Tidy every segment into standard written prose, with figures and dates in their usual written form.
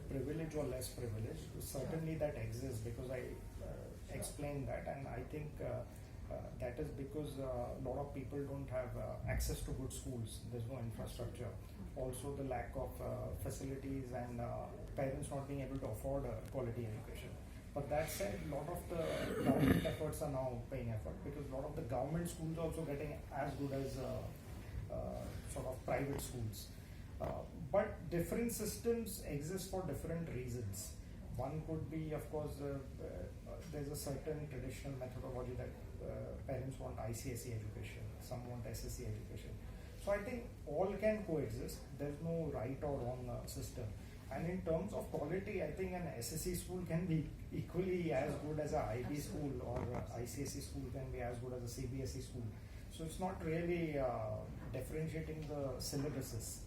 privilege or less privilege. Certainly that exists because I explained that, and I think that is because a lot of people don't have access to good schools. There's no infrastructure. Also the lack of facilities and parents not being able to afford a quality education. But that said, a lot of the government efforts are now paying effort, because a lot of the government schools are also getting as good as sort of private schools. But different systems exist for different reasons. One could be, of course, there's a certain traditional methodology that parents want ICSE education, some want SSE education. So I think all can coexist. There's no right or wrong system. And in terms of quality, I think an SSE school can be equally as good as an IB school, or ICSE school can be as good as a CBSE school. So it's not really differentiating the syllabuses.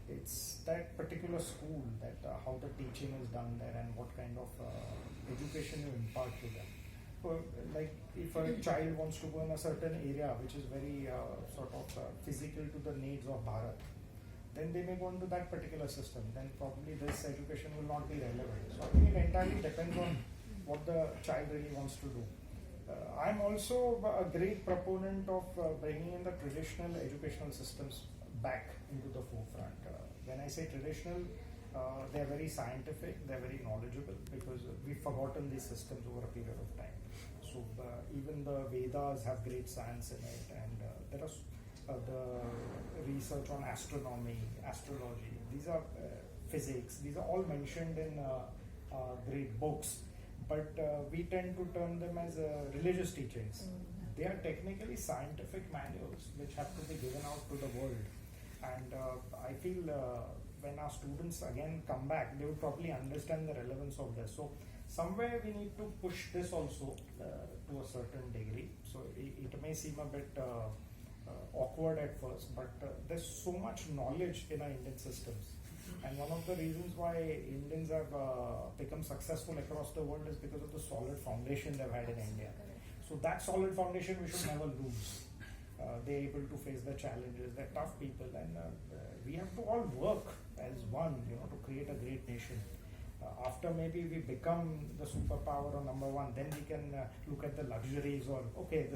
It's that particular school, that how the teaching is done there and what kind of education you impart to them. So, like if a child wants to go in a certain area which is very sort of physical to the needs of Bharat, then they may go into that particular system. Then probably this education will not be relevant. So I think it entirely depends on what the child really wants to do. I'm also a great proponent of bringing in the traditional educational systems back into the forefront. When I say traditional, they're very scientific, they're very knowledgeable, because we've forgotten these systems over a period of time. So even the Vedas have great science in it, and there are the research on astronomy, astrology, these are physics, these are all mentioned in great books, but we tend to term them as religious teachings. They are technically scientific manuals which have to be given out to the world. And I feel when our students again come back, they will probably understand the relevance of this. So somewhere we need to push this also to a certain degree. So it may seem a bit awkward at first, but there's so much knowledge in our Indian systems. And one of the reasons why Indians have become successful across the world is because of the solid foundation they've had in India. So that solid foundation we should never lose. They're able to face the challenges, they're tough people, and we have to all work as one, to create a great nation. After maybe we become the superpower or number one, then we can look at the luxuries, or okay,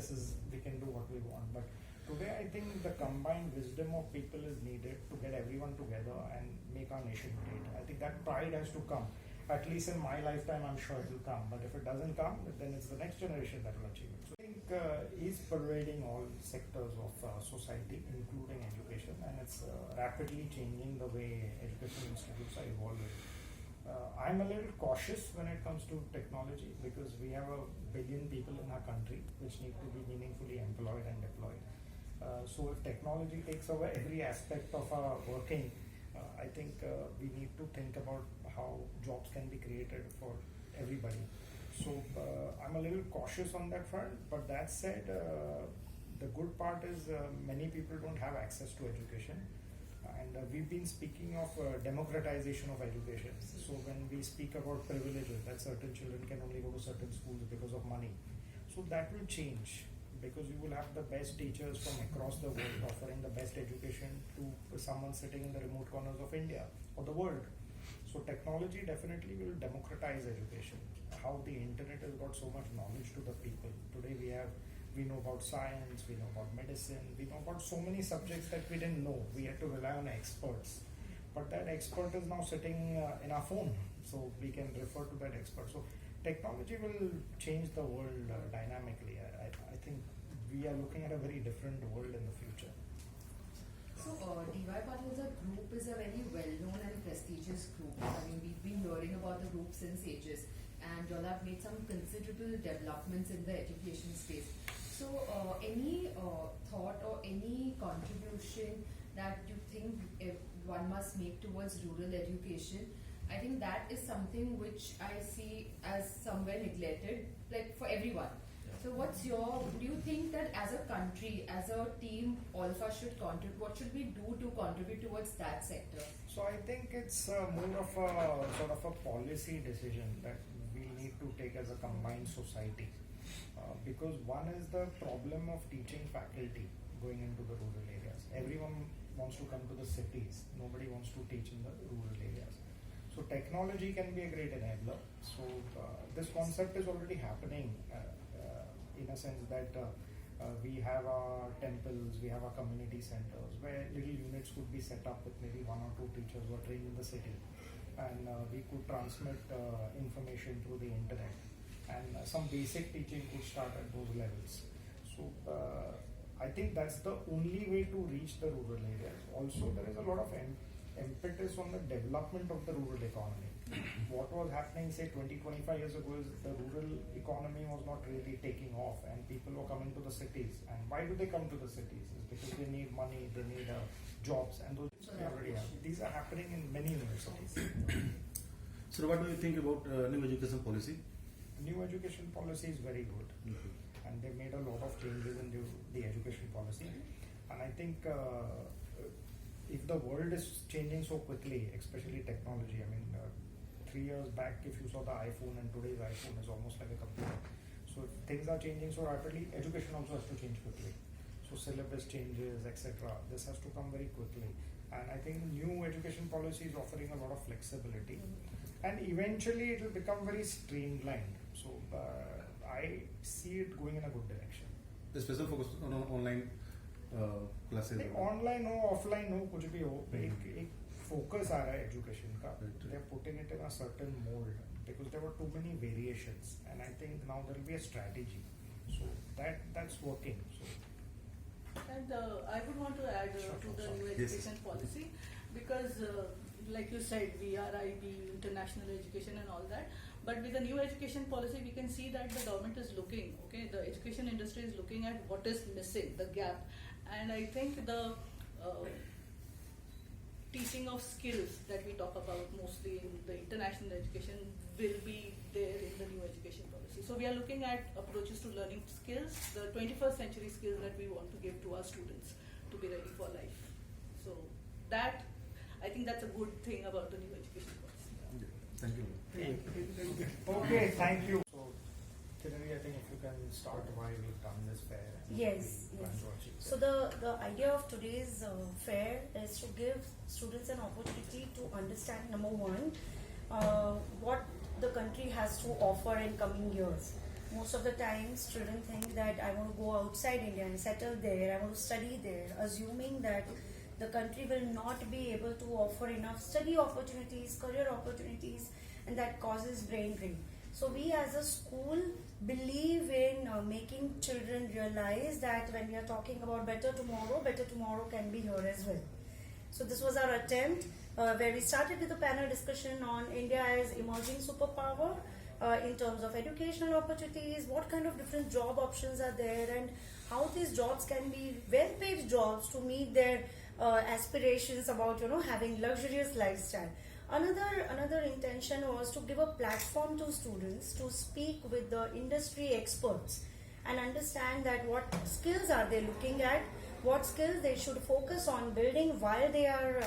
we can do what we want. But today I think the combined wisdom of people is needed to get everyone together and make our nation great. I think that pride has to come. At least in my lifetime, I'm sure it will come. But if it doesn't come, then it's the next generation that will achieve it. So I think is pervading all sectors of society, including education, and it's rapidly changing the way education institutes are evolving. I'm a little cautious when it comes to technology, because we have 1 billion people in our country which need to be meaningfully employed and deployed. So if technology takes over every aspect of our working, I think we need to think about how jobs can be created for everybody. So I'm a little cautious on that front, but that said, the good part is many people don't have access to education. And we've been speaking of democratization of education. So when we speak about privileges, that certain children can only go to certain schools because of money. So that will change, because you will have the best teachers from across the world offering the best education to someone sitting in the remote corners of India or the world. So technology definitely will democratize education. How the internet has got so much knowledge to the people. Today we know about science, we know about medicine, we know about so many subjects that we didn't know. We had to rely on experts. But that expert is now sitting in our phone, so we can refer to that expert. So technology will change the world dynamically. I think we are looking at a very different world in the future. So DY Patil group is a very well-known and prestigious group. I mean, we've been hearing about the group since ages, and you all have made some considerable developments in the education space. So any thought or any contribution that you think one must make towards rural education? I think that is something which I see as somewhere neglected, like for everyone. So do you think that as a country, as a team, all of us should contribute? What should we do to contribute towards that sector? So I think it's more of a sort of a policy decision that we need to take as a combined society. Because one is the problem of teaching faculty going into the rural areas. Everyone wants to come to the cities. Nobody wants to teach in the rural areas. So technology can be a great enabler. So this concept is already happening in a sense that we have our temples, we have our community centers where little units could be set up with maybe 1 or 2 teachers who are trained in the city, and we could transmit information through the internet, and some basic teaching could start at those levels. So I think that's the only way to reach the rural areas. Also, there is a lot of impetus on the development of the rural economy. What was happening, say, 20-25 years ago is the rural economy was not really taking off, and people were coming to the cities. And why do they come to the cities? It's because they need money, they need jobs, and those they already have. These are happening in many universities. So, what do you think about new education policy? New education policy is very good. And they made a lot of changes in the education policy. And I think if the world is changing so quickly, especially technology, I mean, 3 years back, if you saw the iPhone, and today's iPhone is almost like a computer. So if things are changing so rapidly, education also has to change quickly. So syllabus changes, etc. This has to come very quickly. And I think new education policy is offering a lot of flexibility. And eventually it will become very streamlined. So I see it going in a good direction. The special focus on online classes. Online हो, offline हो, कुछ भी हो, एक focus आ रहा है education का. They are putting it in a certain mold because there were too many variations, and I think now there will be a strategy. So that's working. So. And I would want to add to the new education policy, because like you said, we are IB, international education and all that. But with the new education policy, we can see that the government is looking, okay, the education industry is looking at what is missing, the gap. And I think the teaching of skills that we talk about mostly in the international education will be there in the new education policy. So we are looking at approaches to learning skills, the 21st century skills that we want to give to our students to be ready for life. So that, I think that's a good thing about the new education policy. Thank you. Okay, thank you. So, Kinari, I think if you can start why we've done this fair. Yes. So the idea of today's fair is to give students an opportunity to understand, number one, what the country has to offer in coming years. Most of the time, students think that I want to go outside India and settle there, I want to study there, assuming that the country will not be able to offer enough study opportunities, career opportunities, and that causes brain drain. So we as a school believe in making children realize that when we are talking about better tomorrow can be here as well. So this was our attempt where we started with a panel discussion on India as emerging superpower in terms of educational opportunities, what kind of different job options are there, and how these jobs can be well-paid jobs to meet their aspirations about having luxurious lifestyle. Another intention was to give a platform to students to speak with the industry experts and understand that what skills are they looking at, what skills they should focus on building while they are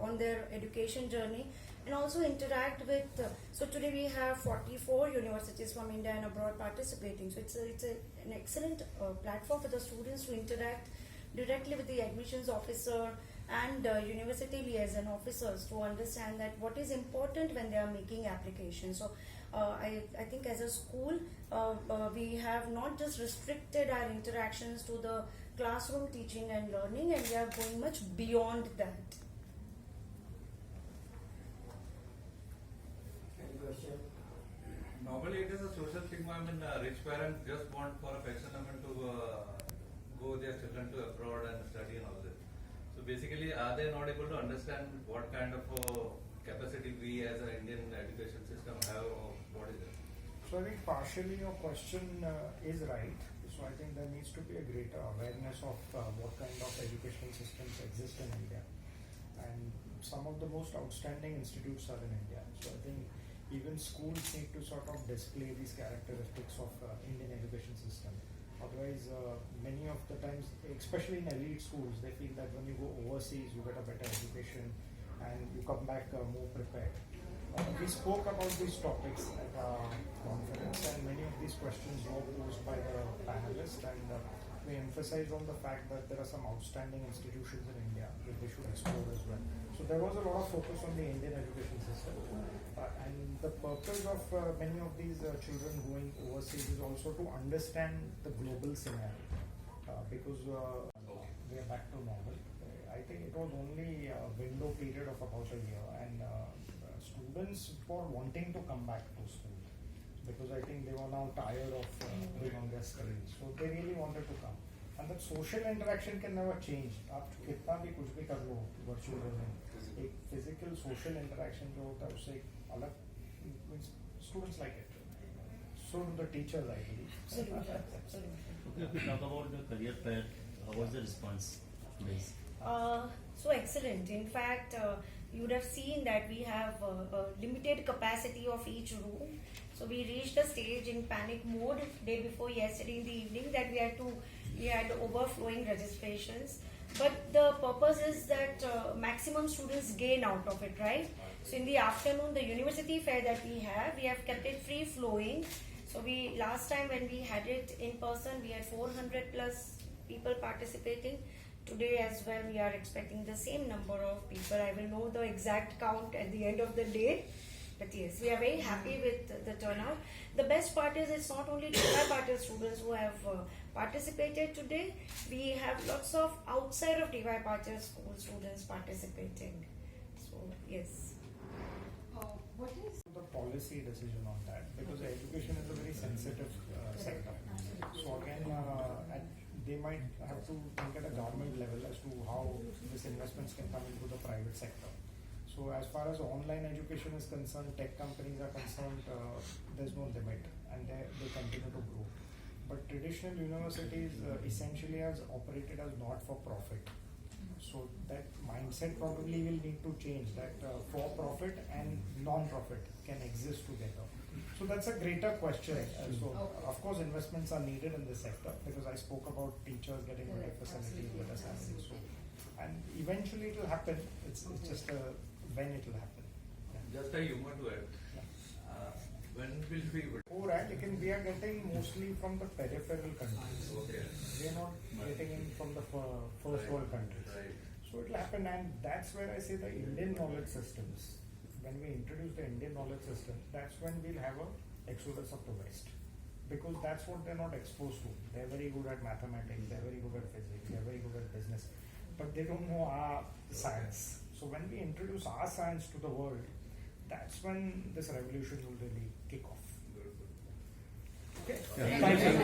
on their education journey, and also interact with. So today we have 44 universities from India and abroad participating. So it's an excellent platform for the students to interact directly with the admissions officer and university liaison officers to understand that what is important when they are making applications. So I think as a school we have not just restricted our interactions to the classroom teaching and learning, and we are going much beyond that. Any question? Normally it is a social stigma. I mean, rich parents just want for a pension to go their children to abroad and study and all that. So basically, are they not able to understand what kind of capacity we as an Indian education system have, or what is it? So I think partially your question is right. So I think there needs to be a greater awareness of what kind of educational systems exist in India. And some of the most outstanding institutes are in India. So I think even schools need to sort of display these characteristics of Indian education system. Otherwise, many of the times, especially in elite schools, they feel that when you go overseas, you get a better education and you come back more prepared. We spoke about these topics at our conference, and many of these questions were posed by the panelists, and we emphasized on the fact that there are some outstanding institutions in India that they should explore as well. So there was a lot of focus on the Indian education system. the purpose of many of these children going overseas is also to understand the global scenario because we are back to normal. I think it was only a window period of about a year, and students were wanting to come back to school because I think they were now tired of being on their screens, so they really wanted to come. And that social interaction can never change. आप कितना भी कुछ भी कर लो virtual में, एक physical social interaction जो होता है उससे अलग means students like it. So do the teachers, I believe. Absolutely, absolutely. Okay, if we talk about the career fair, how was the response today's? So excellent. In fact, you would have seen that we have a limited capacity of each room. So we reached the stage in panic mode day before yesterday in the evening that we had overflowing registrations. But the purpose is that maximum students gain out of it, right? So in the afternoon, the university fair that we have kept it free flowing. So last time when we had it in person, we had 400 plus people participating. Today as well, we are expecting the same number of people. I will know the exact count at the end of the day. But yes, we are very happy with the turnout. The best part is it's not only DY Patil students who have participated today. We have lots of outside of DY Patil school students participating. So yes. What is The policy decision on that, because education is a very sensitive sector. So again, they might have to think at a government level as to how these investments can come into the private sector. So as far as online education is concerned, tech companies are concerned, there's no limit, and they continue to grow. But traditional universities essentially has operated as not for profit. So that mindset probably will need to change, that for profit and non-profit can exist together. So that's a greater question. So of course investments are needed in this sector, because I spoke about teachers getting better facilities, better salaries. So, and eventually it will happen. It's just when it will happen. Just a humor to it. When will we? Oh right, we are getting mostly from the peripheral countries. Okay. We are not getting in from the first world countries. Right. So it will happen, and that's where I say the Indian knowledge systems. When we introduce the Indian knowledge system, that's when we'll have a exodus of the West, because that's what they're not exposed to. They're very good at mathematics, they're very good at physics, they're very good at business, but they don't know our science. So when we introduce our science to the world, that's when this revolution will really kick off. Good. Okay. Yeah. Thank you.